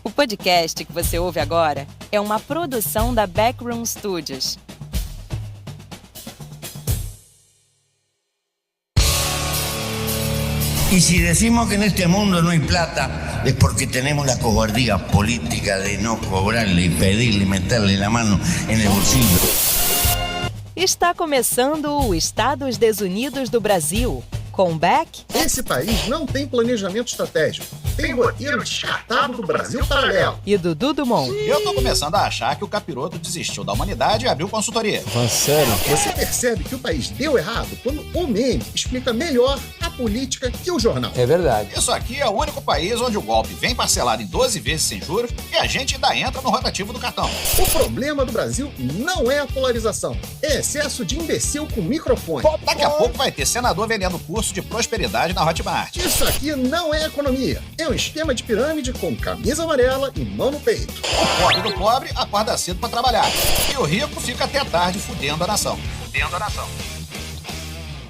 O podcast que você ouve agora é uma produção da Backroom Studios. Y si decimos que en este mundo no hay plata, es porque tenemos la cobardía política de no cobrarle y pedirle y meterle la mano en el bolsillo. Está começando o Estados Desunidos do Brasil, com Beck. Esse país não tem planejamento estratégico. Tem roteiro descartado do Brasil paralelo. E Dudu Dumont. Eu tô começando a achar que o capiroto desistiu da humanidade e abriu consultoria. Sério? Você percebe que o país deu errado quando o meme explica melhor a política que o jornal. É verdade. Isso aqui é o único país onde o golpe vem parcelado em 12 vezes sem juros e a gente ainda entra no rotativo do cartão. O problema do Brasil não é a polarização, é excesso de imbecil com microfone. Daqui a pouco vai ter senador vendendo curso de prosperidade na Hotmart. Isso aqui não é economia, é um esquema de pirâmide com camisa amarela e mão no peito. O pobre do pobre acorda cedo pra trabalhar e o rico fica até tarde fudendo a nação.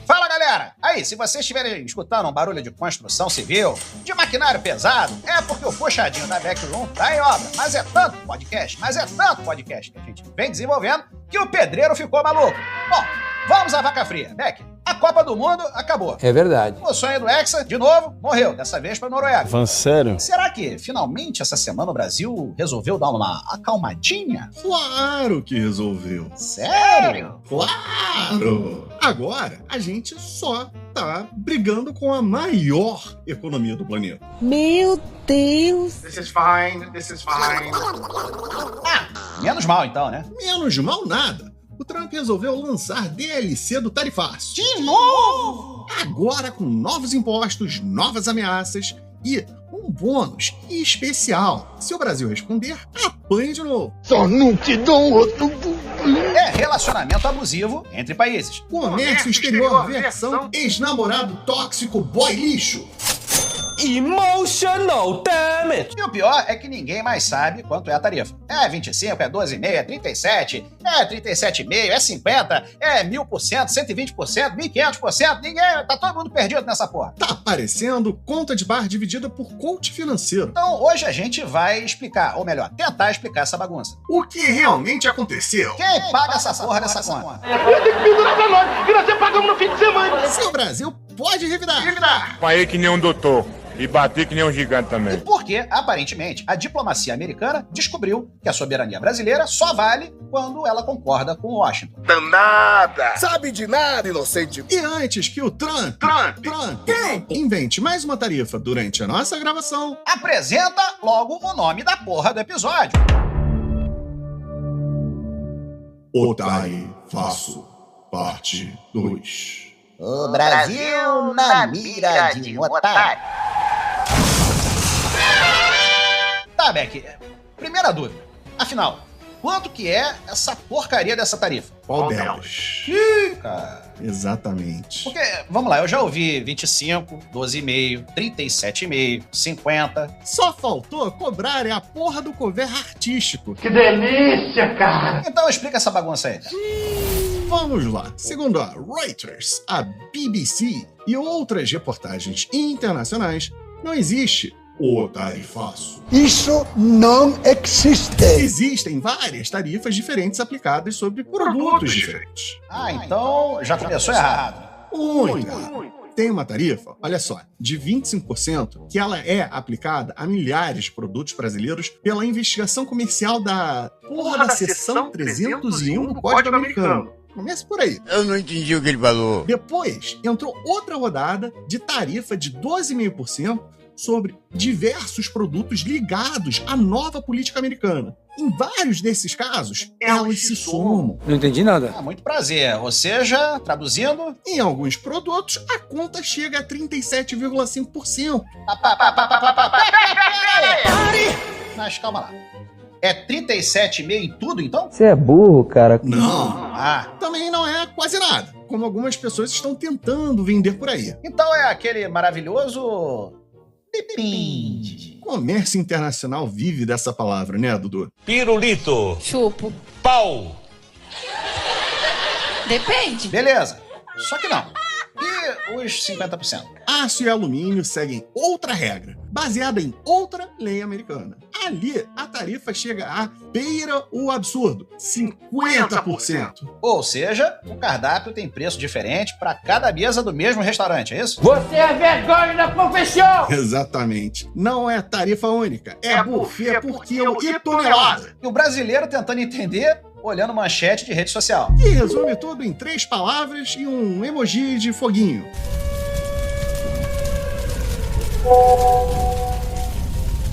Fala, galera! Aí, se vocês estiverem escutando um barulho de construção civil, de maquinário pesado, é porque o puxadinho da Backroom tá em obra. Mas é tanto podcast que a gente vem desenvolvendo que o pedreiro ficou maluco. Bom, vamos à vaca fria. Beck, a Copa do Mundo acabou. É verdade. O sonho do Hexa, de novo, morreu, dessa vez pra Noruega. Sério? Será que, finalmente, essa semana o Brasil resolveu dar uma acalmadinha? Claro que resolveu. Sério? Claro! Agora, a gente só tá brigando com a maior economia do planeta. Meu Deus! This is fine. Ah, menos mal então, né? Menos mal nada. O Trump resolveu lançar DLC do tarifaço. De novo? Agora com novos impostos, novas ameaças e um bônus especial. Se o Brasil responder, apanha de novo. Só não te dou outro. É relacionamento abusivo entre países. Comércio exterior versão ex-namorado tóxico boy lixo. Emotional damage! E o pior é que ninguém mais sabe quanto é a tarifa. É 25, é 12,5, é 37, é 37,5, é 50, é 1000%, 120%, 1500%, ninguém, tá todo mundo perdido nessa porra. Tá parecendo conta de bar dividida por coach financeiro. Então hoje a gente vai explicar, ou melhor, tentar explicar essa bagunça. O que realmente aconteceu? Quem paga essa porra dessa conta? Se o Brasil pode revidar. Apanhei que nem um doutor e bati que nem um gigante E também. porque, aparentemente, a diplomacia americana descobriu que a soberania brasileira só vale quando ela concorda com Washington. Sabe de nada, inocente. E antes que o Trump invente mais uma tarifa durante a nossa gravação, Apresenta logo o nome da porra do episódio. Tarifaço, parte 2. O Brasil na mira de um otário. Tá, Beck, primeira dúvida. Afinal, quanto que é essa porcaria dessa tarifa? Qual delas? Cara, Exatamente. porque, vamos lá, eu já ouvi 25, 12,5, 37,5, 50. Só faltou cobrar a porra do cover artístico. Então explica essa bagunça aí. Vamos lá. Segundo a Reuters, a BBC e outras reportagens internacionais, não existe o tarifaço. Isso não existe. Existem várias tarifas diferentes aplicadas sobre produtos diferentes. Ah, então já começou errado. Muito errado. Tem uma tarifa, olha só, de 25%, que ela é aplicada a milhares de produtos brasileiros pela investigação comercial da porra da seção 301 do Código Americano. Começa por aí. Eu não entendi o que ele falou. Depois, entrou outra rodada de tarifa de 12,5% sobre diversos produtos ligados à nova política americana. Em vários desses casos, elas se somam. Não entendi nada. Ah, muito prazer. Ou seja, traduzindo... Em alguns produtos, a conta chega a 37,5%. Mas calma lá. É 37,5 em tudo, então? Você é burro, cara. Não, Ah, também não é quase nada, como algumas pessoas estão tentando vender por aí. então é aquele maravilhoso... Depende. Comércio internacional vive dessa palavra, né, Dudu? Pirulito. Chupo. Pau. Depende. Beleza. Só que não. E os 50%? Aço e alumínio seguem outra regra, baseada em outra lei americana. Ali, a tarifa chega a beira o absurdo, 50%. Ou seja, o cardápio tem preço diferente para cada mesa do mesmo restaurante, é isso? Você é vergonha da profissão! Exatamente. Não é tarifa única, é buffet por quilo e tonelada. E o brasileiro tentando entender, olhando manchete de rede social. E resume tudo em 3 palavras e um emoji de foguinho.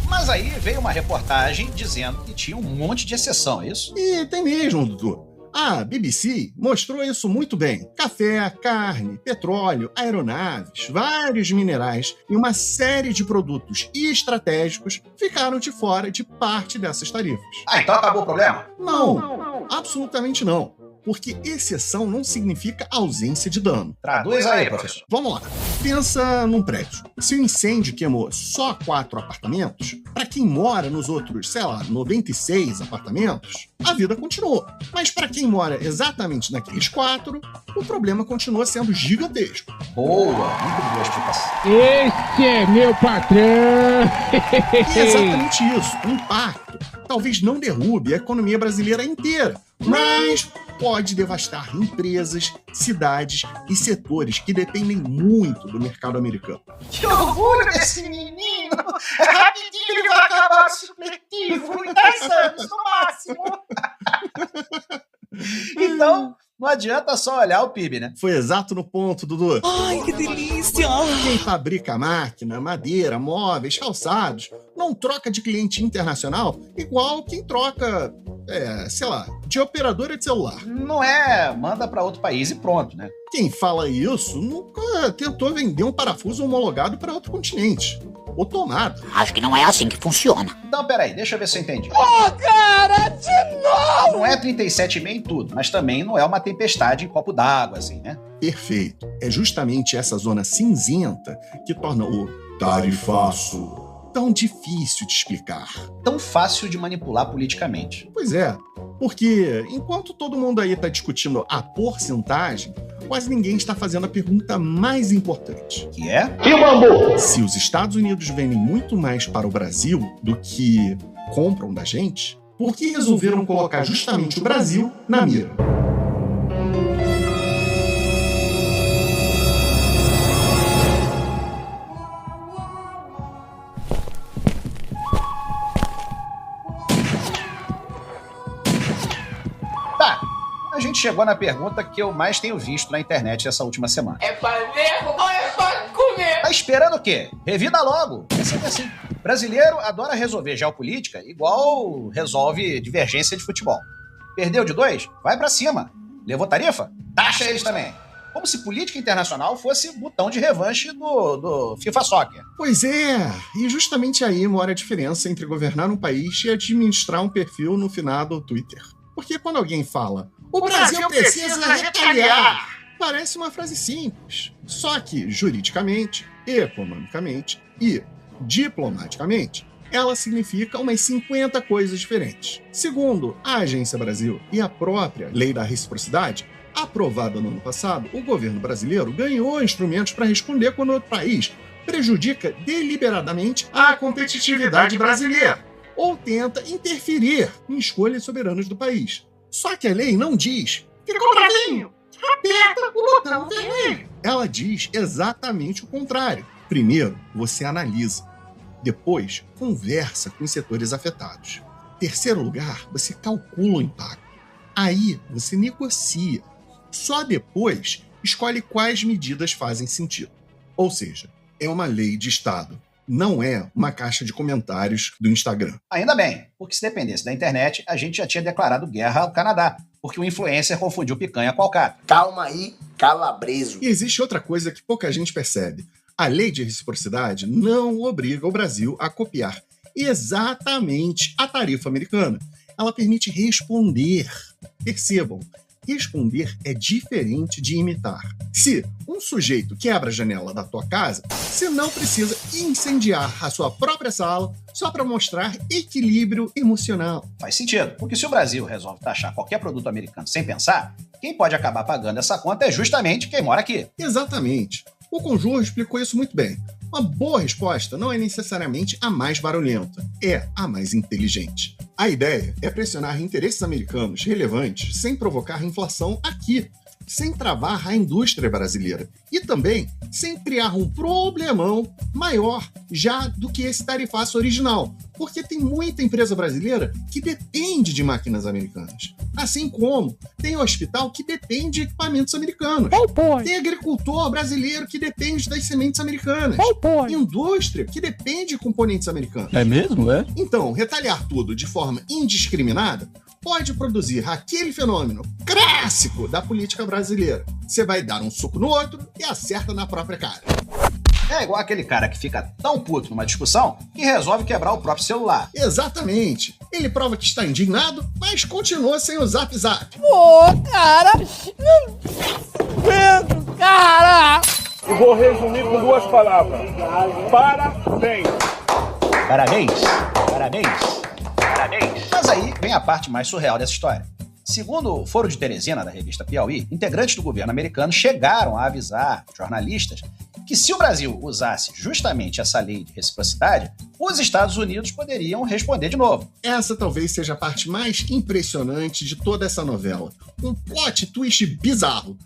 Mas aí veio uma reportagem dizendo que tinha um monte de exceção, é isso? E tem mesmo, Dudu. A BBC mostrou isso muito bem. Café, carne, petróleo, aeronaves, vários minerais e uma série de produtos estratégicos ficaram de fora de parte dessas tarifas. Ah, então acabou o problema? Não, absolutamente não. Porque exceção não significa ausência de dano. Traduz aí, professor. Vamos lá. Pensa num prédio. Se o incêndio queimou só 4 apartamentos, para quem mora nos outros, 96 apartamentos, a vida continuou. Mas para quem mora exatamente naqueles 4, o problema continua sendo gigantesco. Boa, muito boa explicação. Esse é meu patrão! E é exatamente isso. O impacto talvez não derrube a economia brasileira inteira, mas pode devastar empresas, cidades e setores que dependem muito do mercado americano. Que orgulho desse menino! Rapidinho ele vai acabar o supletivo em 10 anos, no máximo! Então, não adianta só olhar o PIB, né? Foi exato no ponto, Dudu. Ai, que delícia! Quem fabrica máquina, madeira, móveis, calçados, não troca de cliente internacional igual quem troca, de operadora de celular. Não é, manda para outro país e pronto, né? Quem fala isso nunca tentou vender um parafuso homologado para outro continente. Ou tomada. Acho que não é assim que funciona. Então, peraí, deixa eu ver se eu entendi. Ô, cara, de novo! Não é 37,5 em tudo, mas também não é uma tempestade em copo d'água, assim, né? Perfeito. É justamente essa zona cinzenta que torna o tarifaço tão difícil de explicar. Tão fácil de manipular politicamente. Pois é, porque enquanto todo mundo aí está discutindo a porcentagem, quase ninguém está fazendo a pergunta mais importante. Que é? E o bambu? Se os Estados Unidos vendem muito mais para o Brasil do que compram da gente, por que resolveram colocar justamente o Brasil na mira? A gente chegou na pergunta que eu mais tenho visto na internet essa última semana. É pra ver ou é pra comer? Tá esperando o quê? Revida logo. É sempre assim. Brasileiro adora resolver geopolítica igual resolve divergência de futebol. Perdeu de 2? Vai pra cima. Levou tarifa? Taxa eles também. Como se política internacional fosse botão de revanche do FIFA Soccer. Pois é, e justamente aí mora a diferença entre governar um país e administrar um perfil no finado Twitter. Porque quando alguém fala "O Brasil precisa retaliar", parece uma frase simples. Só que, juridicamente, economicamente e diplomaticamente, ela significa umas 50 coisas diferentes. Segundo a Agência Brasil e a própria Lei da Reciprocidade, aprovada no ano passado, o governo brasileiro ganhou instrumentos para responder quando outro país prejudica deliberadamente a competitividade brasileira ou tenta interferir em escolhas soberanas do país. Só que a lei não diz "ficou bravinho, aperta o botão vermelho". Ela diz exatamente o contrário. Primeiro, você analisa. Depois, conversa com os setores afetados. Terceiro lugar, você calcula o impacto. Aí, você negocia. Só depois, escolhe quais medidas fazem sentido. Ou seja, é uma lei de Estado. Não é uma caixa de comentários do Instagram. Ainda bem, porque se dependesse da internet, a gente já tinha declarado guerra ao Canadá, porque o influencer confundiu picanha com alcatra. Calma aí, calabreso. E existe outra coisa que pouca gente percebe. A lei de reciprocidade não obriga o Brasil a copiar exatamente a tarifa americana. Ela permite responder. Percebam, responder é diferente de imitar. Se um sujeito quebra a janela da tua casa, você não precisa incendiar a sua própria sala só para mostrar equilíbrio emocional. Faz sentido, porque se o Brasil resolve taxar qualquer produto americano sem pensar, quem pode acabar pagando essa conta é justamente quem mora aqui. Exatamente. O Conjur explicou isso muito bem. Uma boa resposta não é necessariamente a mais barulhenta. é a mais inteligente. A ideia é pressionar interesses americanos relevantes sem provocar inflação aqui, sem travar a indústria brasileira e também sem criar um problemão maior já do que esse tarifaço original, porque tem muita empresa brasileira que depende de máquinas americanas, assim como tem hospital que depende de equipamentos americanos, tem agricultor brasileiro que depende das sementes americanas, indústria que depende de componentes americanos. É mesmo, é? Então, retaliar tudo de forma indiscriminada pode produzir aquele fenômeno clássico da política brasileira. Você vai dar um soco no outro e acerta na própria cara. É igual aquele cara que fica tão puto numa discussão que resolve quebrar o próprio celular. Exatamente. Ele prova que está indignado, mas continua sem o Zap Zap. Pô, cara, não aguento, cara! E vou resumir com 2 palavras. Parabéns. Parabéns, parabéns, parabéns. Mas aí vem a parte mais surreal dessa história. Segundo o Foro de Teresina, da revista Piauí, integrantes do governo americano chegaram a avisar jornalistas que se o Brasil usasse justamente essa lei de reciprocidade, os Estados Unidos poderiam responder de novo. Essa talvez seja a parte mais impressionante de toda essa novela. Um plot twist bizarro.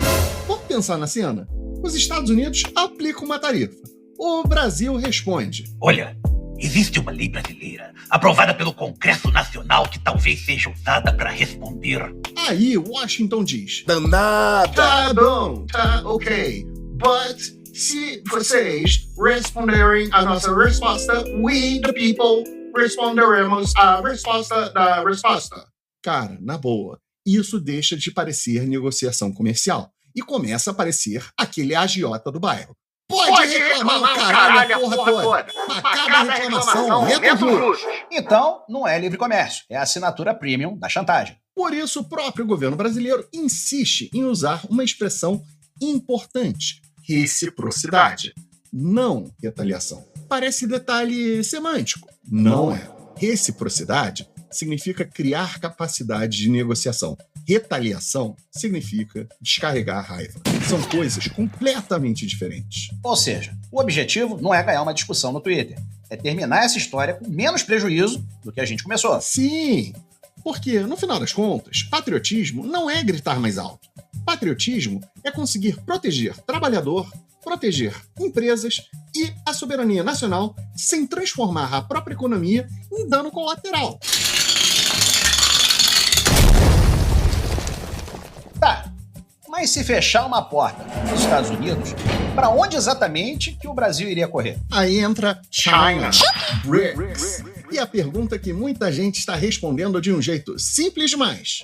Vamos pensar na cena? Os Estados Unidos aplicam uma tarifa. O Brasil responde: olha, existe uma lei brasileira, aprovada pelo Congresso Nacional, que talvez seja usada para responder. Aí Washington diz: Danada! tá bom, tá ok, but se vocês responderem a nossa resposta, we, the people, responderemos a resposta da resposta. Cara, na boa, isso deixa de parecer negociação comercial e começa a parecer aquele agiota do bairro. Pode reclamar o caralho, a porra toda. Acaba a reclamação, meta juros. Então, não é livre comércio, é a assinatura premium da chantagem. Por isso, o próprio governo brasileiro insiste em usar uma expressão importante: reciprocidade, não retaliação. Parece detalhe semântico. Não é. Reciprocidade significa criar capacidade de negociação. Retaliação significa descarregar a raiva. São coisas completamente diferentes. Ou seja, o objetivo não é ganhar uma discussão no Twitter, é terminar essa história com menos prejuízo do que a gente começou. Sim, porque, no final das contas, patriotismo não é gritar mais alto. Patriotismo é conseguir proteger trabalhador, proteger empresas e a soberania nacional sem transformar a própria economia em dano colateral. Tá, mas se fechar uma porta nos Estados Unidos, para onde exatamente que o Brasil iria correr? Aí entra China, BRICS. E a pergunta que muita gente está respondendo de um jeito simples demais.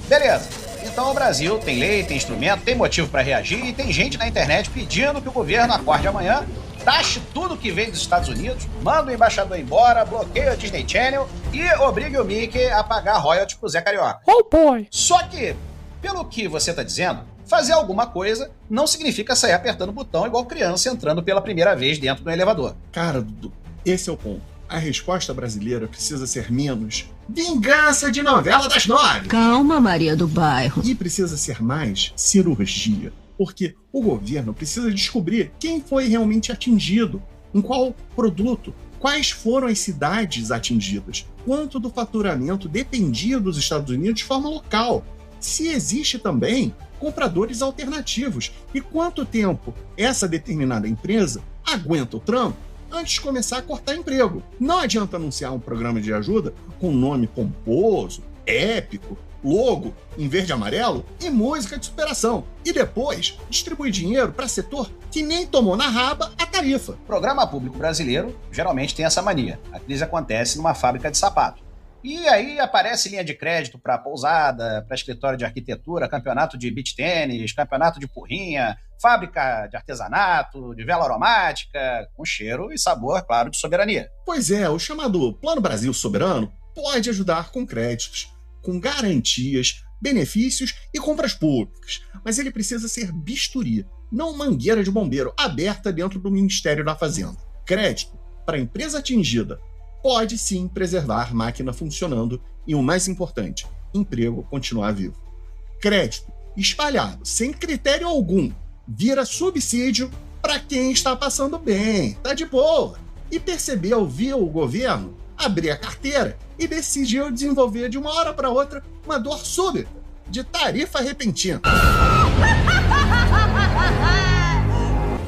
Beleza, então o Brasil tem lei, tem instrumento, tem motivo para reagir e tem gente na internet pedindo que o governo acorde amanhã, taxe tudo que vem dos Estados Unidos, manda o embaixador embora, bloqueie a Disney Channel e obrigue o Mickey a pagar royalties pro Zé Carioca. Oh boy! Só que, pelo que você tá dizendo, fazer alguma coisa não significa sair apertando o botão igual criança entrando pela primeira vez dentro do elevador. Cara, Dudu, esse é o ponto. A resposta brasileira precisa ser menos vingança de novela das 9. Calma, Maria do Bairro. E precisa ser mais cirurgia. Porque o governo precisa descobrir quem foi realmente atingido, em qual produto, quais foram as cidades atingidas, quanto do faturamento dependia dos Estados Unidos de forma local, se existe também compradores alternativos e quanto tempo essa determinada empresa aguenta o trampo antes de começar a cortar emprego. Não adianta anunciar um programa de ajuda com nome pomposo, épico, logo em verde e amarelo e música de superação. E depois distribui dinheiro para setor que nem tomou na raba a tarifa. O programa público brasileiro geralmente tem essa mania. A crise acontece numa fábrica de sapato. E aí aparece linha de crédito para pousada, para escritório de arquitetura, campeonato de beach tênis, campeonato de porrinha, fábrica de artesanato, de vela aromática, com cheiro e sabor, claro, de soberania. Pois é, o chamado Plano Brasil Soberano pode ajudar com créditos, com garantias, benefícios e compras públicas. Mas ele precisa ser bisturi, não mangueira de bombeiro aberta dentro do Ministério da Fazenda. Crédito para a empresa atingida pode sim preservar máquina funcionando e, o mais importante, emprego continuar vivo. Crédito espalhado, sem critério algum, vira subsídio para quem está passando bem, tá de boa, e percebeu, viu o governo abrir a carteira e decidiu desenvolver de uma hora para outra uma dor súbita de tarifa repentina.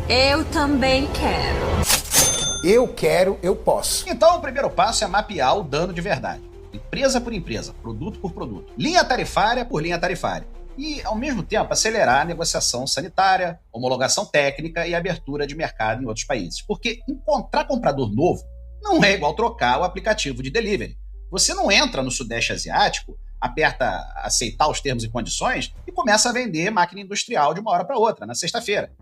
Eu também quero. Eu quero, eu posso. Então, o primeiro passo é mapear o dano de verdade. Empresa por empresa, produto por produto, linha tarifária por linha tarifária. E, ao mesmo tempo, acelerar a negociação sanitária, homologação técnica e abertura de mercado em outros países. Porque encontrar comprador novo não é igual trocar o aplicativo de delivery. Você não entra no Sudeste Asiático, aperta aceitar os termos e condições e começa a vender máquina industrial de uma hora para outra, na sexta-feira.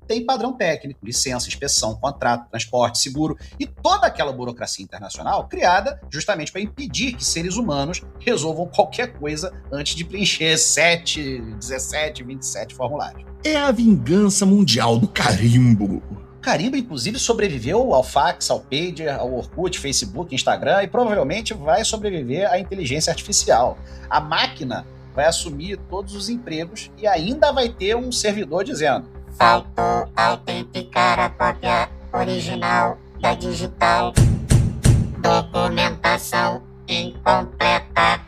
Tem padrão técnico, licença, inspeção, contrato, transporte, seguro e toda aquela burocracia internacional criada justamente para impedir que seres humanos resolvam qualquer coisa antes de preencher 7, 17, 27 formulários. É a vingança mundial do carimbo. O carimbo, inclusive, sobreviveu ao fax, ao pager, ao Orkut, Facebook, Instagram e provavelmente vai sobreviver à inteligência artificial. A máquina vai assumir todos os empregos e ainda vai ter um servidor dizendo: faltou autenticar a cópia original da digital. Documentação incompleta.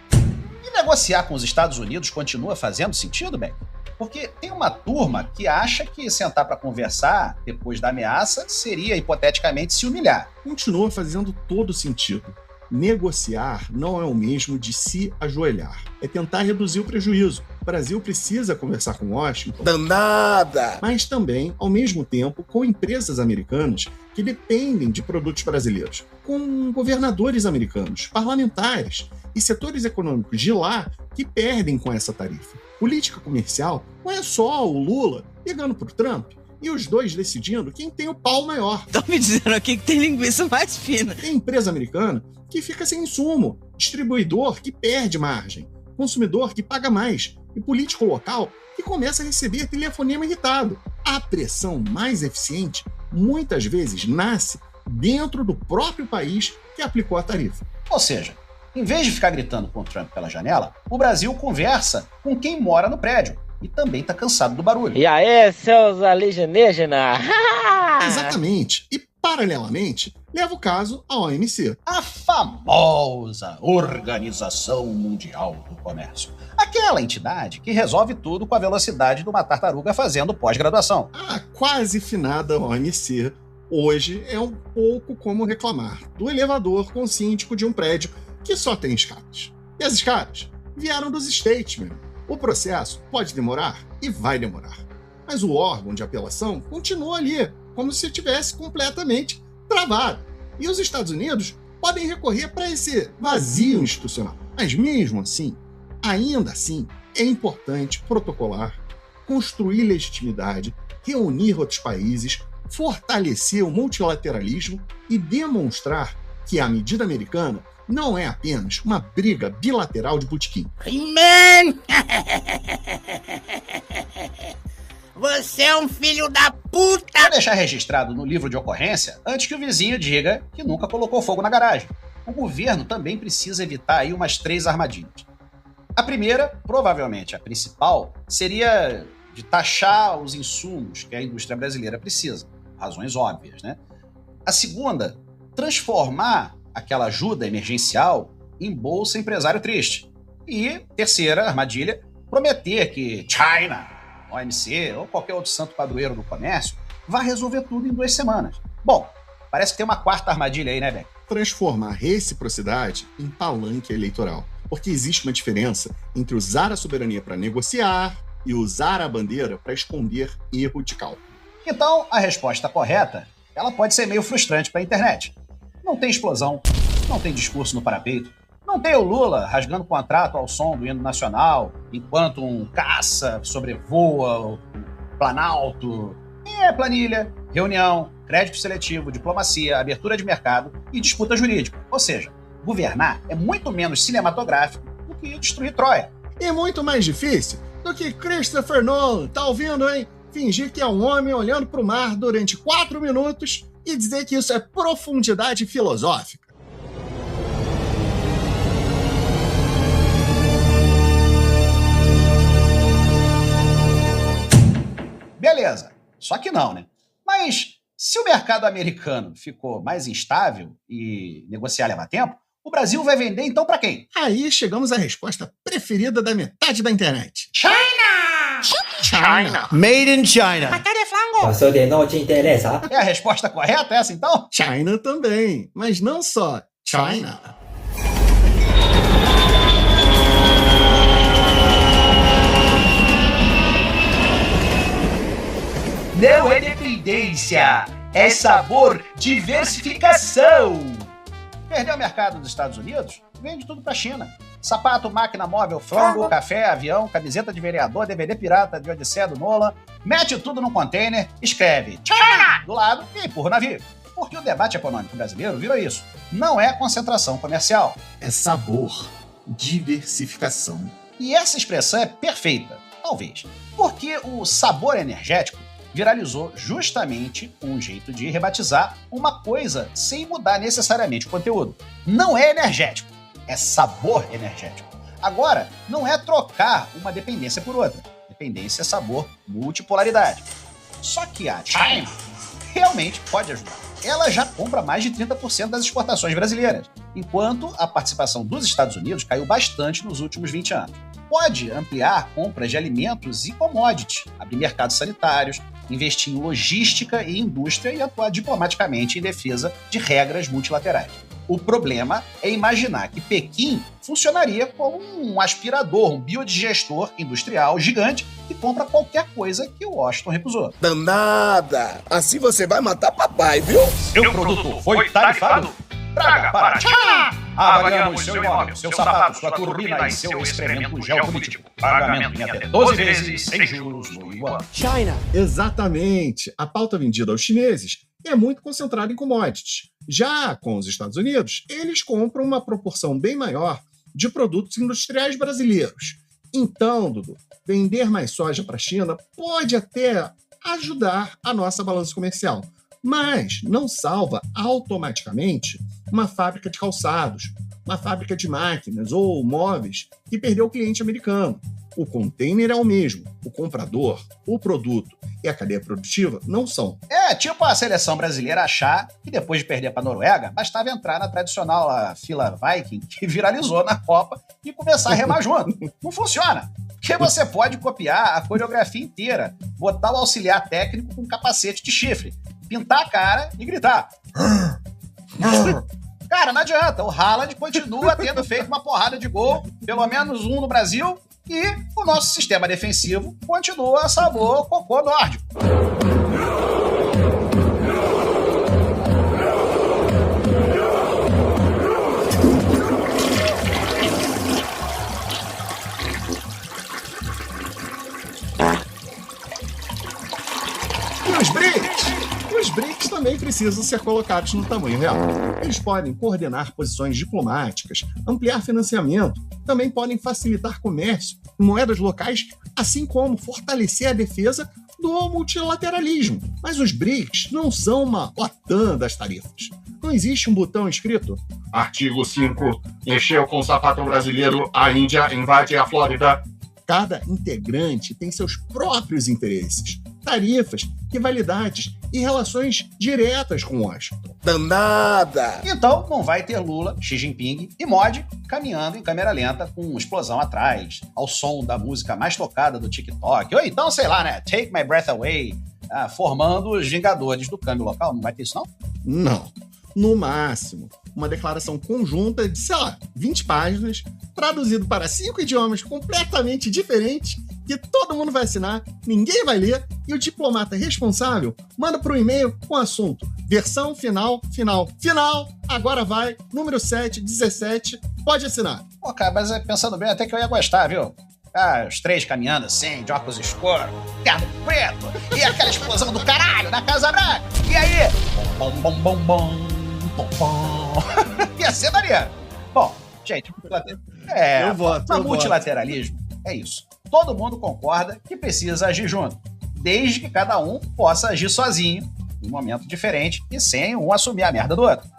E negociar com os Estados Unidos continua fazendo sentido, bem? Porque tem uma turma que acha que sentar para conversar depois da ameaça seria, hipoteticamente, se humilhar. Continua fazendo todo sentido. Negociar não é o mesmo de se ajoelhar. É tentar reduzir o prejuízo. O Brasil precisa conversar com Washington. Danada! Mas também, ao mesmo tempo, com empresas americanas que dependem de produtos brasileiros. Com governadores americanos, parlamentares e setores econômicos de lá que perdem com essa tarifa. Política comercial não é só o Lula ligando pro Trump e os dois decidindo quem tem o pau maior. Estão me dizendo aqui que tem linguiça mais fina. Tem empresa americana que fica sem insumo, distribuidor que perde margem, consumidor que paga mais e político local que começa a receber telefonema irritado. A pressão mais eficiente muitas vezes nasce dentro do próprio país que aplicou a tarifa. Ou seja, em vez de ficar gritando com o Trump pela janela, o Brasil conversa com quem mora no prédio e também está cansado do barulho. E aí, seus alienígenas? Exatamente. E, paralelamente, leva o caso à OMC. A famosa Organização Mundial do Comércio. Aquela entidade que resolve tudo com a velocidade de uma tartaruga fazendo pós-graduação. A quase finada OMC hoje é um pouco como reclamar do elevador com síndico de um prédio que só tem escadas. E as escadas vieram dos States mesmo. O processo pode demorar e vai demorar. Mas o órgão de apelação continua ali, como se estivesse completamente travado. E os Estados Unidos podem recorrer para esse vazio institucional. Mas mesmo assim, ainda assim, é importante protocolar, construir legitimidade, reunir outros países, fortalecer o multilateralismo e demonstrar que a medida americana não é apenas uma briga bilateral de botequim. Man! Você é um filho da puta! Vou deixar registrado no livro de ocorrência antes que o vizinho diga que nunca colocou fogo na garagem. O governo também precisa evitar aí umas 3 armadilhas. A primeira, provavelmente a principal, seria de taxar os insumos que a indústria brasileira precisa. Razões óbvias, né? A segunda, transformar aquela ajuda emergencial em bolsa empresário triste. E, terceira armadilha, prometer que China, OMC ou qualquer outro santo padroeiro do comércio vai resolver tudo em 2 semanas. Bom, parece que tem uma quarta armadilha aí, né, Beck? Transformar reciprocidade em palanque eleitoral. Porque existe uma diferença entre usar a soberania para negociar e usar a bandeira para esconder erro de cálculo. Então, a resposta correta, ela pode ser meio frustrante para a internet. Não tem explosão, não tem discurso no parapeito, não tem o Lula rasgando contrato ao som do hino nacional, enquanto um caça sobrevoa o Planalto. É planilha, reunião, crédito seletivo, diplomacia, abertura de mercado e disputa jurídica. Ou seja, governar é muito menos cinematográfico do que destruir Troia. E muito mais difícil do que Christopher Nolan, tá ouvindo, hein? Fingir que é um homem olhando para o mar durante 4 minutos e dizer que isso é profundidade filosófica. Beleza, só que não, né? Mas se o mercado americano ficou mais instável e negociar leva tempo, o Brasil vai vender então para quem? Aí chegamos à resposta preferida da metade da internet. China! Made in China. Patada de flango! É a resposta correta essa então? China também, mas não só China. Não é dependência, é sabor, diversificação. Perdeu o mercado dos Estados Unidos? Vende tudo pra China. Sapato, máquina móvel, frango, café, avião, camiseta de vereador, DVD pirata de Odisseia do Nolan. Mete tudo num container, escreve China do lado e empurra o navio. Porque o debate econômico brasileiro virou isso. Não é concentração comercial. É sabor, diversificação. E essa expressão é perfeita, talvez, porque o sabor energético viralizou justamente um jeito de rebatizar uma coisa sem mudar necessariamente o conteúdo. Não é energético, é sabor energético. Agora, não é trocar uma dependência por outra. Dependência é sabor, multipolaridade. Só que a China realmente pode ajudar. Ela já compra mais de 30% das exportações brasileiras, enquanto a participação dos Estados Unidos caiu bastante nos últimos 20 anos. Pode ampliar compras de alimentos e commodities, abrir mercados sanitários, investir em logística e indústria e atuar diplomaticamente em defesa de regras multilaterais. O problema é imaginar que Pequim funcionaria como um aspirador, um biodigestor industrial gigante que compra qualquer coisa que o Washington recusou. Danada! Assim você vai matar papai, viu? Seu produto foi tarifado? Traga para a China! Avaliamos seu imóvel, seu sapato, sua turbina e seu excremento geopolítico. Pagamento em até 12 vezes, sem juros no yuan. China! Exatamente! A pauta vendida aos chineses é muito concentrada em commodities. Já com os Estados Unidos, eles compram uma proporção bem maior de produtos industriais brasileiros. Então, Dudu, vender mais soja para a China pode até ajudar a nossa balança comercial, mas não salva automaticamente uma fábrica de calçados, uma fábrica de máquinas ou móveis que perdeu o cliente americano. O container é o mesmo, o comprador, o produto e a cadeia produtiva não são. É tipo a seleção brasileira achar que depois de perder para a Noruega, bastava entrar na tradicional fila Viking que viralizou na Copa e começar a remar junto. Não funciona. Porque você pode copiar a coreografia inteira, botar o auxiliar técnico com capacete de chifre, pintar a cara e gritar. Cara, não adianta. O Haaland continua tendo feito uma porrada de gol, pelo menos um no Brasil, e o nosso sistema defensivo continua a sabor cocô nórdico. E os BRICS? Os BRICS também precisam ser colocados no tamanho real. Eles podem coordenar posições diplomáticas, ampliar financiamento, também podem facilitar comércio em moedas locais, assim como fortalecer a defesa do multilateralismo. Mas os BRICS não são uma OTAN das tarifas. Não existe um botão escrito Artigo 5. Mexeu com o sapato brasileiro, a Índia invade a Flórida. Cada integrante tem seus próprios interesses, tarifas, rivalidades e relações diretas com Washington. Danada! Então não vai ter Lula, Xi Jinping e Modi caminhando em câmera lenta com explosão atrás, ao som da música mais tocada do TikTok, ou então, sei lá, né, Take My Breath Away, formando os Vingadores do câmbio local. Não vai ter isso, não? Não. No máximo, uma declaração conjunta de, 20 páginas, traduzido para 5 idiomas completamente diferentes, que todo mundo vai assinar, ninguém vai ler, e o diplomata responsável manda para o e-mail com o assunto versão final, agora vai, número 7, 17, pode assinar. Pô, cara, mas pensando bem, até que eu ia gostar, viu? Os três caminhando assim, de óculos escuros, terno preto, e aquela explosão do caralho na Casa Branca. E aí? Bom, bom, bom, bom, bom, bom. Ia ser maneiro. Bom, gente, eu voto. Multilateralismo é isso. Todo mundo concorda que precisa agir junto, desde que cada um possa agir sozinho, em um momento diferente e sem um assumir a merda do outro.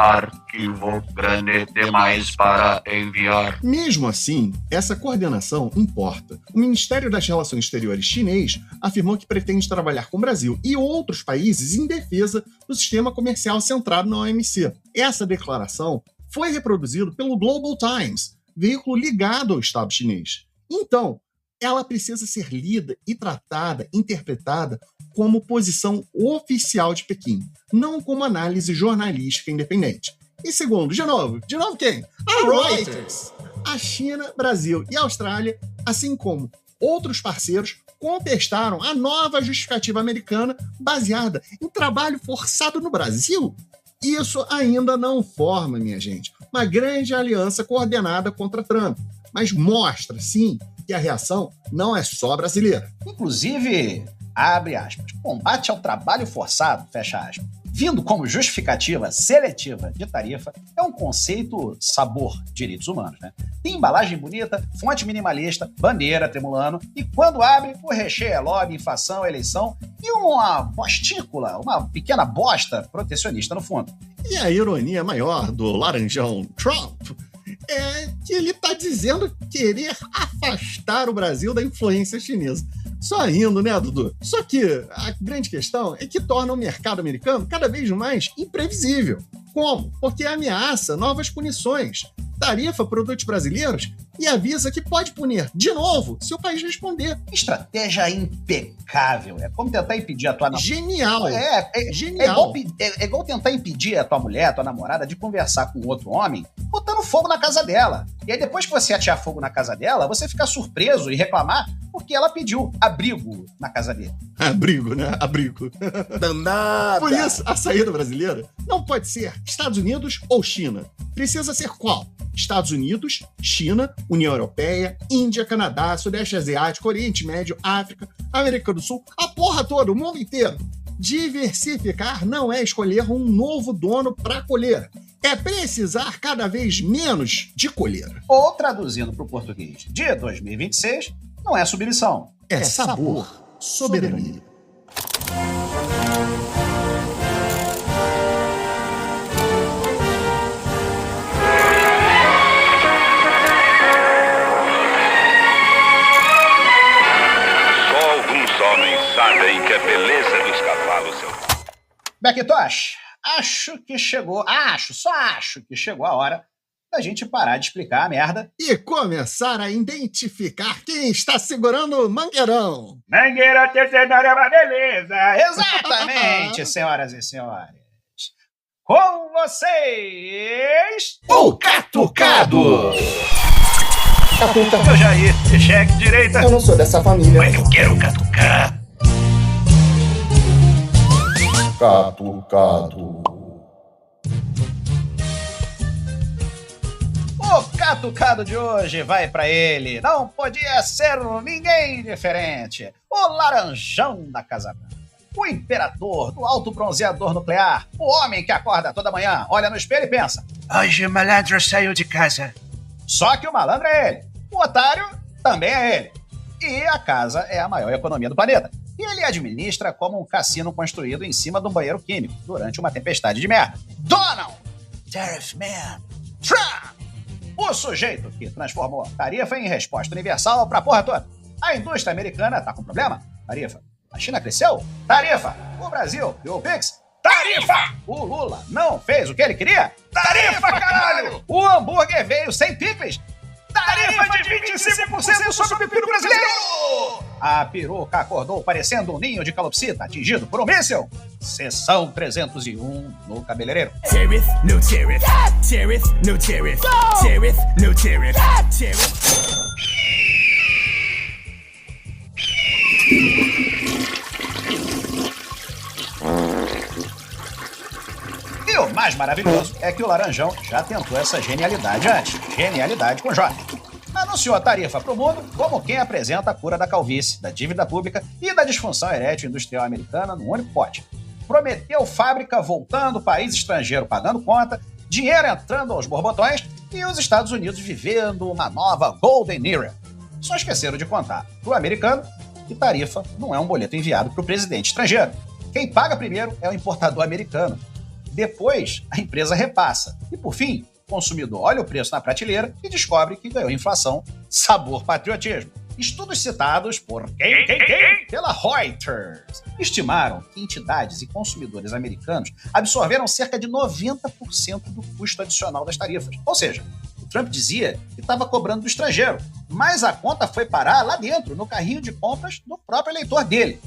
Arquivo grande demais para enviar. Mesmo assim, essa coordenação importa. O Ministério das Relações Exteriores chinês afirmou que pretende trabalhar com o Brasil e outros países em defesa do sistema comercial centrado na OMC. Essa declaração foi reproduzida pelo Global Times, veículo ligado ao Estado chinês. Então, ela precisa ser lida e tratada, interpretada como posição oficial de Pequim, não como análise jornalística independente. E segundo, de novo quem? A Reuters. A China, Brasil e Austrália, assim como outros parceiros, contestaram a nova justificativa americana baseada em trabalho forçado no Brasil. Isso ainda não forma, minha gente, uma grande aliança coordenada contra Trump, mas mostra, sim, que a reação não é só brasileira. Inclusive, abre aspas, combate ao trabalho forçado, fecha aspas, vindo como justificativa seletiva de tarifa, é um conceito sabor direitos humanos, né? Tem embalagem bonita, fonte minimalista, bandeira tremulando, e quando abre, o recheio é lobby, inflação, eleição e uma bostícula, uma pequena bosta protecionista no fundo. E a ironia maior do laranjão Trump é que ele está dizendo querer afastar o Brasil da influência chinesa. Só rindo, né, Dudu? Só que a grande questão é que torna o mercado americano cada vez mais imprevisível. Como? Porque ameaça novas punições, tarifa produtos brasileiros e avisa que pode punir de novo se o país responder. Estratégia impecável. É como tentar impedir a tua... Genial! Genial! É igual tentar impedir a tua mulher, a tua namorada, de conversar com outro homem botando fogo na casa dela. E aí depois que você atear fogo na casa dela, você ficar surpreso e reclamar porque ela pediu abrigo na casa dele. Abrigo, né? Abrigo. Danada! Por isso, a saída brasileira não pode ser Estados Unidos ou China. Precisa ser qual? Estados Unidos, China, União Europeia, Índia, Canadá, Sudeste Asiático, Oriente Médio, África, América do Sul, a porra toda, o mundo inteiro. Diversificar não é escolher um novo dono para colher. É precisar cada vez menos de colher. Ou, traduzindo para o português de 2026, não é submissão. É sabor, soberania. Só alguns homens sabem que a beleza dos cavalos é... Bequitosh, só acho que chegou a hora da gente parar de explicar a merda e começar a identificar quem está segurando o mangueirão. Mangueira terceira é uma beleza. Exatamente, senhoras e senhores. Com vocês, o Catucado! Eu já ia, cheque direita. Eu não sou dessa família. Mas eu quero catucar. Catucado. O Catucado de hoje vai pra ele. Não podia ser ninguém diferente. O laranjão da Casa Branca. O imperador do alto bronzeador nuclear. O homem que acorda toda manhã, olha no espelho e pensa: hoje o malandro saiu de casa. Só que o malandro é ele. O otário também é ele. E a casa é a maior economia do planeta. E ele administra como um cassino construído em cima de um banheiro químico durante uma tempestade de merda. Donald Tariff Man Trump! O sujeito que transformou a tarifa em resposta universal pra porra toda. A indústria americana tá com problema? Tarifa. A China cresceu? Tarifa. O Brasil criou o Pix? Tarifa. O Lula não fez o que ele queria? Tarifa, caralho! O hambúrguer veio sem picles? Tarifa de 25% sobre o pepino brasileiro! A peruca acordou parecendo um ninho de calopsita atingido por um míssil. Sessão 301 no cabeleireiro. Tariff, no tariff. Tariff, no tariff. Tariff, no tariff. Tariff. E o mais maravilhoso é que o Laranjão já tentou essa genialidade antes. Genialidade com J. Anunciou a tarifa para o mundo como quem apresenta a cura da calvície, da dívida pública e da disfunção erétil industrial americana num único pote. Prometeu fábrica voltando, país estrangeiro pagando conta, dinheiro entrando aos borbotões e os Estados Unidos vivendo uma nova Golden Era. Só esqueceram de contar para o americano que tarifa não é um boleto enviado para o presidente estrangeiro. Quem paga primeiro é o importador americano. Depois, a empresa repassa. E, por fim, o consumidor olha o preço na prateleira e descobre que ganhou inflação. Sabor patriotismo. Estudos citados por quem? Pela Reuters estimaram que entidades e consumidores americanos absorveram cerca de 90% do custo adicional das tarifas. Ou seja, o Trump dizia que estava cobrando do estrangeiro, mas a conta foi parar lá dentro, no carrinho de compras do próprio eleitor dele.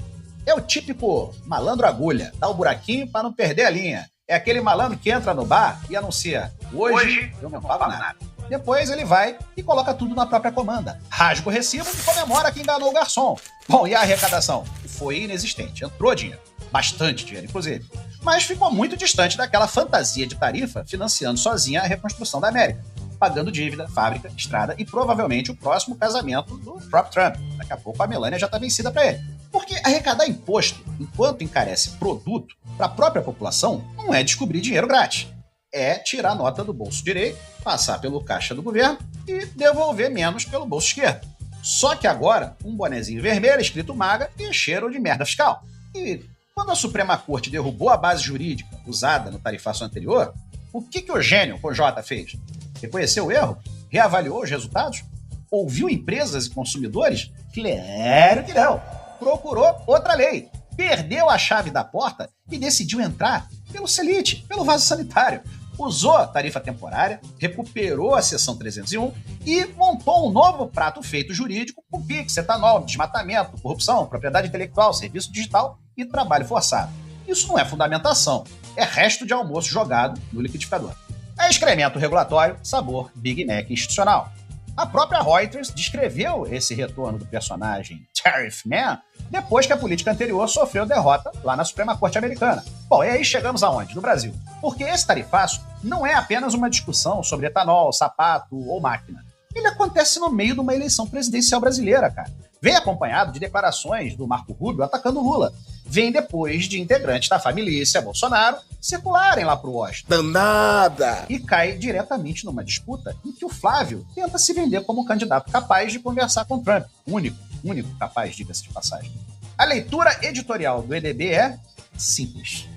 É o típico malandro agulha, dá o buraquinho para não perder a linha. É aquele malandro que entra no bar e anuncia: hoje eu não pago nada. Depois ele vai e coloca tudo na própria comanda. Rasga o recibo e comemora que enganou o garçom. Bom, e a arrecadação? Foi inexistente. Entrou dinheiro. Bastante dinheiro, inclusive. Mas ficou muito distante daquela fantasia de tarifa financiando sozinha a reconstrução da América. Pagando dívida, fábrica, estrada e provavelmente o próximo casamento do próprio Trump. Daqui a pouco a Melania já está vencida para ele. Porque arrecadar imposto, enquanto encarece produto, para a própria população, não é descobrir dinheiro grátis. É tirar nota do bolso direito, passar pelo caixa do governo e devolver menos pelo bolso esquerdo. Só que agora, um bonezinho vermelho escrito MAGA e cheiro de merda fiscal. E quando a Suprema Corte derrubou a base jurídica usada no tarifaço anterior, o que o gênio com J fez? Reconheceu o erro? Reavaliou os resultados? Ouviu empresas e consumidores? Claro que não! Procurou outra lei, perdeu a chave da porta e decidiu entrar pelo selite, pelo vaso sanitário. Usou a tarifa temporária, recuperou a seção 301 e montou um novo prato feito jurídico com PIX, etanol, desmatamento, corrupção, propriedade intelectual, serviço digital e trabalho forçado. Isso não é fundamentação, é resto de almoço jogado no liquidificador. É excremento regulatório, sabor Big Mac institucional. A própria Reuters descreveu esse retorno do personagem Tariff Man depois que a política anterior sofreu derrota lá na Suprema Corte Americana. Bom, e aí chegamos aonde? No Brasil. Porque esse tarifaço não é apenas uma discussão sobre etanol, sapato ou máquina. Ele acontece no meio de uma eleição presidencial brasileira, cara. Vem acompanhado de declarações do Marco Rubio atacando Lula. Vem depois de integrantes da família Bolsonaro circularem lá pro Washington. Danada! E cai diretamente numa disputa em que o Flávio tenta se vender como um candidato capaz de conversar com Trump. Único capaz, diga-se de passagem. A leitura editorial do EDB é simples.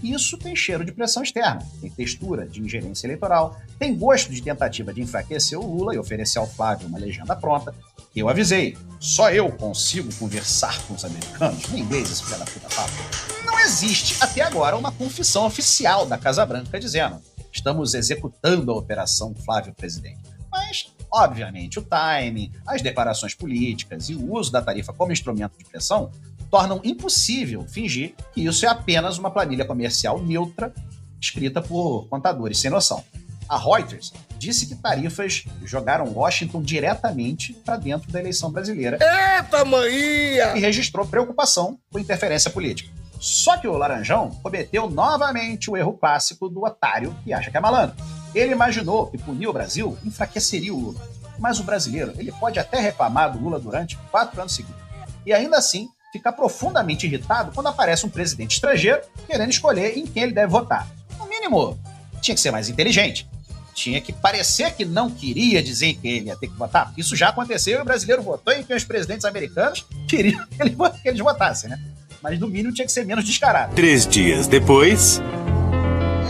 Isso tem cheiro de pressão externa, tem textura de ingerência eleitoral, tem gosto de tentativa de enfraquecer o Lula e oferecer ao Flávio uma legenda pronta. Eu avisei, só eu consigo conversar com os americanos. Nem inglês esse filho da puta fala. Não existe até agora uma confissão oficial da Casa Branca dizendo: estamos executando a Operação Flávio Presidente. Mas, obviamente, o timing, as declarações políticas e o uso da tarifa como instrumento de pressão tornam impossível fingir que isso é apenas uma planilha comercial neutra escrita por contadores sem noção. A Reuters disse que tarifas jogaram Washington diretamente para dentro da eleição brasileira. Eita, maninha! E registrou preocupação com interferência política. Só que o Laranjão cometeu novamente o erro clássico do otário que acha que é malandro. Ele imaginou que punir o Brasil enfraqueceria o Lula. Mas o brasileiro ele pode até reclamar do Lula durante 4 anos seguidos. E ainda assim ficar profundamente irritado quando aparece um presidente estrangeiro querendo escolher em quem ele deve votar. No mínimo, tinha que ser mais inteligente. Tinha que parecer que não queria dizer em quem ele ia ter que votar. Isso já aconteceu e o brasileiro votou em quem os presidentes americanos queriam que eles votassem, né? Mas no mínimo tinha que ser menos descarado. 3 dias depois...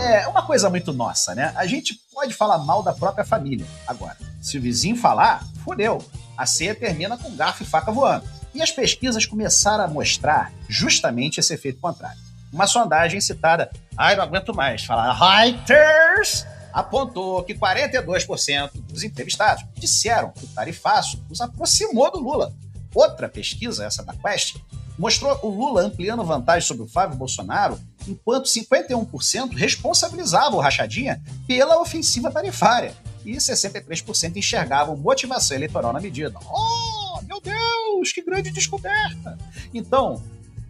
É uma coisa muito nossa, né? A gente pode falar mal da própria família. Agora, se o vizinho falar, fodeu. A ceia termina com garfo e faca voando. E as pesquisas começaram a mostrar justamente esse efeito contrário. Uma sondagem citada, não aguento mais falar, Reuters, apontou que 42% dos entrevistados disseram que o tarifaço os aproximou do Lula. Outra pesquisa, essa da Quest, mostrou o Lula ampliando vantagem sobre o Flávio Bolsonaro, enquanto 51% responsabilizavam o Rachadinha pela ofensiva tarifária e 63% enxergavam motivação eleitoral na medida. Oh, meu Deus, que grande descoberta! Então,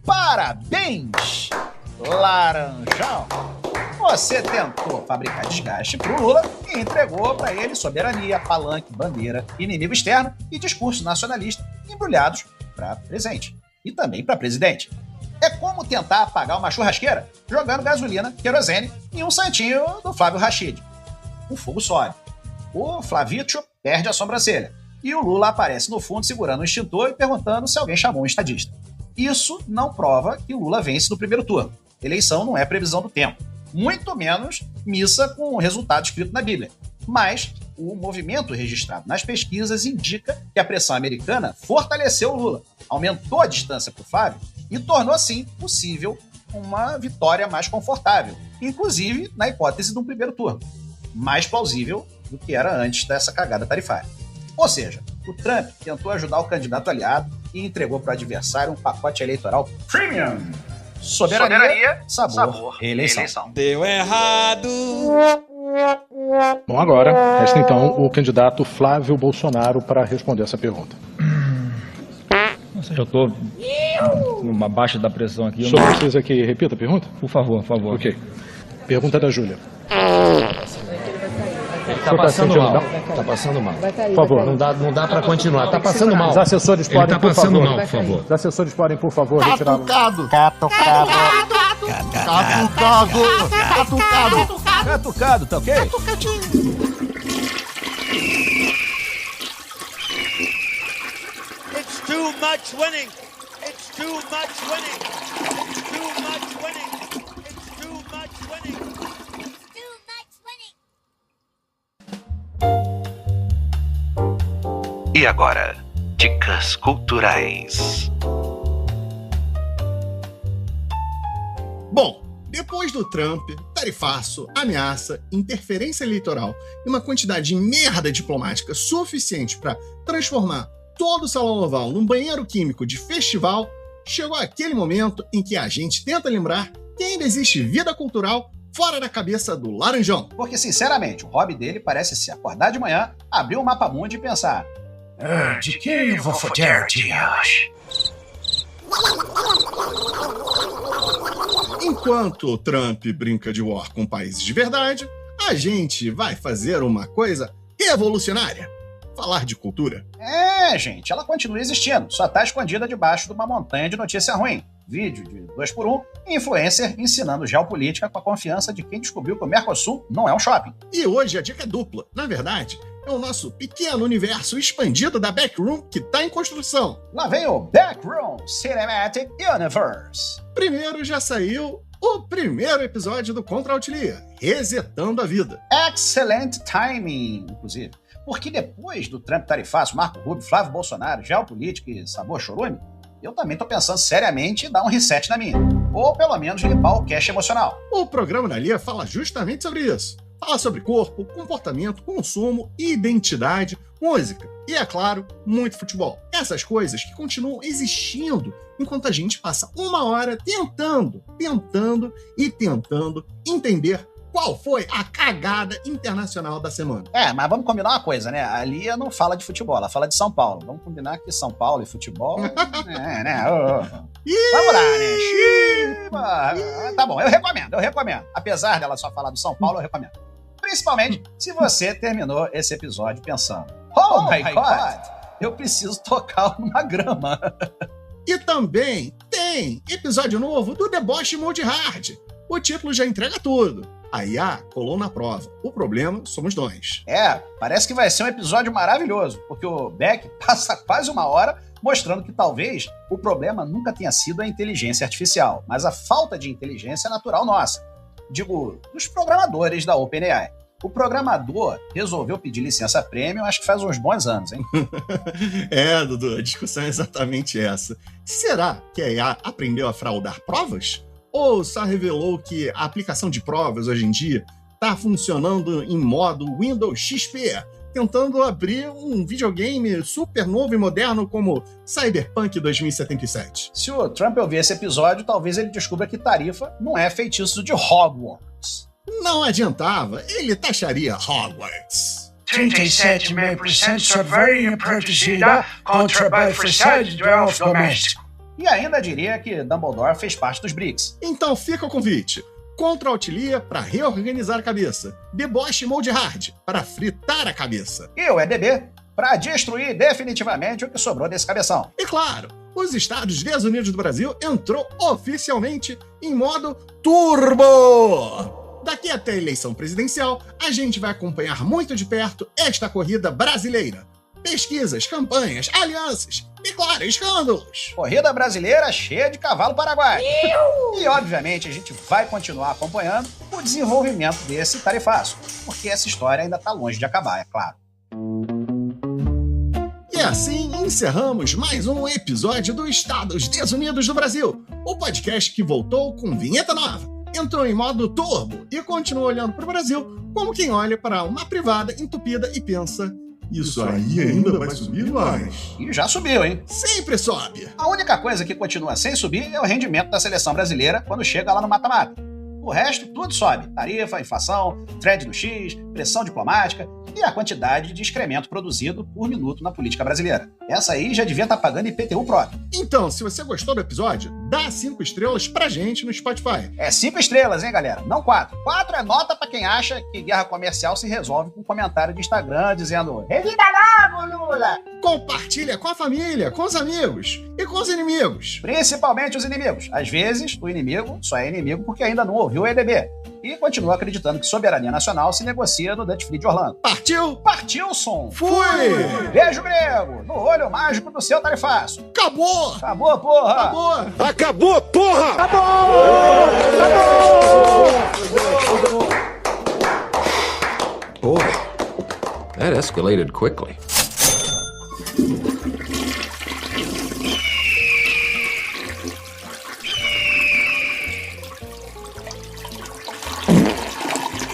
parabéns, Laranjão! Você tentou fabricar desgaste para o Lula e entregou para ele soberania, palanque, bandeira, inimigo externo e discurso nacionalista embrulhados para presente. E também para presidente. É como tentar apagar uma churrasqueira jogando gasolina, querosene e um santinho do Flávio Rachid. O fogo sobe. O Flavito perde a sobrancelha. E o Lula aparece no fundo segurando um extintor e perguntando se alguém chamou um estadista. Isso não prova que o Lula vence no primeiro turno. Eleição não é previsão do tempo. muito menos missa com o resultado escrito na Bíblia. Mas o movimento registrado nas pesquisas indica que a pressão americana fortaleceu o Lula, aumentou a distância para o Flávio e tornou, assim, possível uma vitória mais confortável, inclusive na hipótese de um primeiro turno, mais plausível do que era antes dessa cagada tarifária. Ou seja, o Trump tentou ajudar o candidato aliado e entregou para o adversário um pacote eleitoral premium. Soberania, sabor, reeleição. Deu errado! Bom, agora resta então o candidato Flávio Bolsonaro para responder essa pergunta. Nossa, eu tô numa baixa da pressão aqui. O senhor precisa que repita a pergunta? Por favor, por favor. Ok. Pergunta da Júlia. Tá passando mal. Tá passando mal. Por favor. Não dá pra continuar. Tá passando mal. Os assessores podem, por favor. Mal, por favor. Os assessores podem, por favor, retirar. Catucado. Catucado, tá ok? It's too much winning. It's too much winning. It's too much winning. It's too much winning. It's too much winning. E agora, dicas culturais. Bom, depois do Trump, tarifaço, ameaça, interferência eleitoral e uma quantidade de merda diplomática suficiente para transformar todo o Salão Oval num banheiro químico de festival, chegou aquele momento em que a gente tenta lembrar que ainda existe vida cultural fora da cabeça do Laranjão. Porque, sinceramente, o hobby dele parece ser acordar de manhã, abrir o mapa mundi e pensar: de quem eu vou foder, tias? Enquanto o Trump brinca de war com países de verdade, a gente vai fazer uma coisa revolucionária: falar de cultura. Gente, ela continua existindo, só tá escondida debaixo de uma montanha de notícia ruim. Vídeo de 2x1, influencer ensinando geopolítica com a confiança de quem descobriu que o Mercosul não é um shopping. E hoje a dica é dupla. Na verdade, é o nosso pequeno universo expandido da Backroom que tá em construção. Lá vem o Backroom Cinematic Universe. Primeiro já saiu o primeiro episódio do Contra Altilia, Resetando a Vida. Excelente timing, inclusive. Porque depois do Trump tarifaço, Marco Rubio, Flávio Bolsonaro, geopolítica e sabor chorume, eu também tô pensando seriamente em dar um reset na minha. Ou pelo menos limpar o cache emocional. O programa da Lia fala justamente sobre isso. Fala sobre corpo, comportamento, consumo, identidade, música e, é claro, muito futebol. Essas coisas que continuam existindo enquanto a gente passa uma hora tentando entender qual foi a cagada internacional da semana. Mas vamos combinar uma coisa, né? A Lia não fala de futebol, ela fala de São Paulo. Vamos combinar que São Paulo e futebol... Vamos lá, né? Tá bom, eu recomendo. Apesar dela só falar do São Paulo, eu recomendo. Principalmente se você terminou esse episódio pensando: oh my God, eu preciso tocar uma grama. E também tem episódio novo do Deboche Mode Hard. O título já entrega tudo. A IA colou na prova. O problema somos nós. Parece que vai ser um episódio maravilhoso, porque o Beck passa quase uma hora mostrando que talvez o problema nunca tenha sido a inteligência artificial, mas a falta de inteligência natural nossa. Digo, dos programadores da OpenAI. O programador resolveu pedir licença premium, acho que faz uns bons anos, hein? Dudu, a discussão é exatamente essa. Será que a IA aprendeu a fraudar provas? Ou só revelou que a aplicação de provas hoje em dia está funcionando em modo Windows XP, tentando abrir um videogame super novo e moderno como Cyberpunk 2077? Se o Trump ouvir esse episódio, talvez ele descubra que tarifa não é feitiço de Hogwarts. Não adiantava, ele taxaria Hogwarts. 37% sovereign protegida contra bifurcação do elfo doméstico. E ainda diria que Dumbledore fez parte dos BRICS. Então fica o convite. Contra Altilia para reorganizar a cabeça. Deboche Mode Hard para fritar a cabeça. E o EDB para destruir definitivamente o que sobrou desse cabeção. E claro, os Estados Unidos do Brasil entrou oficialmente em modo turbo. Daqui até a eleição presidencial, a gente vai acompanhar muito de perto esta corrida brasileira. pesquisas, campanhas, alianças e, claro, escândalos. Corrida brasileira cheia de cavalo paraguaio. E, obviamente, a gente vai continuar acompanhando o desenvolvimento desse tarifaço, porque essa história ainda está longe de acabar, é claro. E assim encerramos mais um episódio do Estados Desunidos do Brasil, o podcast que voltou com vinheta nova, entrou em modo turbo e continua olhando para o Brasil como quem olha para uma privada entupida e pensa: isso aí ainda vai subir mais. E já subiu, hein? Sempre sobe. A única coisa que continua sem subir é o rendimento da seleção brasileira quando chega lá no mata-mata. O resto, tudo sobe. Tarifa, inflação, thread do X, pressão diplomática e a quantidade de excremento produzido por minuto na política brasileira. Essa aí já devia estar pagando IPTU próprio. Então, se você gostou do episódio, dá 5 estrelas pra gente no Spotify. É 5 estrelas, hein, galera? Não 4. 4 é nota pra quem acha que guerra comercial se resolve com um comentário de Instagram dizendo "Revida logo, Lula!". Compartilha com a família, com os amigos e com os inimigos. Principalmente os inimigos. Às vezes, o inimigo só é inimigo porque ainda não ouviu o EDB. E continua acreditando que soberania nacional se negocia no Dutch Free de Orlando. Partiu? Partiu, som! Fui! Beijo grego! No olho mágico do seu tarifaço! Acabou! Acabou, porra! Acabou! Acabou, porra! Acabou! Boy, that escalated quickly.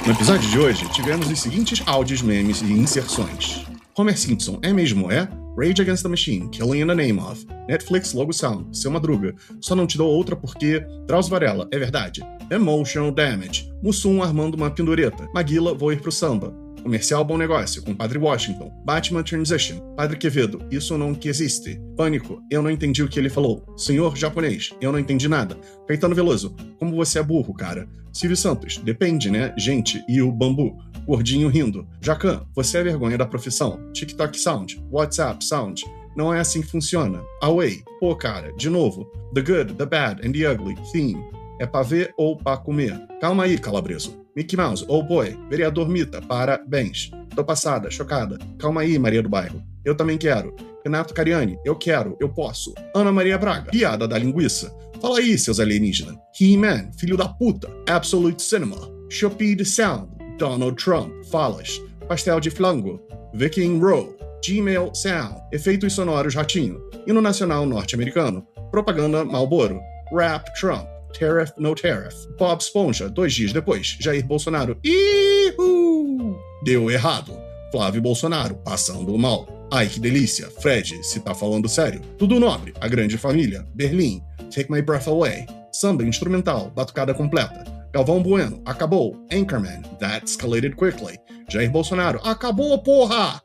No episódio de hoje, tivemos os seguintes áudios, memes e inserções. Homer Simpson, é mesmo, é? Rage Against the Machine, Killing in the Name of. Netflix Logo Sound, Seu Madruga. Só não te dou outra porque... Drauzio Varela, é verdade. Emotional Damage. Mussum armando uma pendureta. Maguila, vou ir pro samba. Comercial Bom Negócio, com Padre Washington. Batman Transition. Padre Quevedo, isso não que existe. Pânico, eu não entendi o que ele falou. Senhor Japonês, eu não entendi nada. Caetano Veloso, como você é burro, cara. Silvio Santos, depende, né? Gente, e o Bambu. Gordinho rindo. Jacan, você é vergonha da profissão. TikTok Sound. WhatsApp Sound. Não é assim que funciona. Away. Pô, cara, de novo. The Good, The Bad and The Ugly. Theme. É pra ver ou pra comer? Calma aí, calabreso. Mickey Mouse, oh boy. Vereador Mita, parabéns. Tô passada, chocada. Calma aí, Maria do Bairro. Eu também quero. Renato Cariani, eu quero, eu posso. Ana Maria Braga, piada da linguiça. Fala aí, seus alienígenas. He-Man, filho da puta. Absolute Cinema. Shopee the Sound. Donald Trump, falas. Pastel de flango. Viking Row. Gmail Sound. Efeitos sonoros Ratinho. Hino nacional norte-americano. Propaganda Marlboro. Rap Trump. Tariff no tariff. Bob Esponja, 2 dias depois. Jair Bolsonaro. Ihu! Deu errado. Flávio Bolsonaro, passando mal. Ai, que delícia. Fred, se tá falando sério. Tudo Nobre, A Grande Família. Berlim. Take My Breath Away. Samba instrumental, batucada completa. Galvão Bueno, acabou. Anchorman, That Escalated Quickly. Jair Bolsonaro, acabou, porra!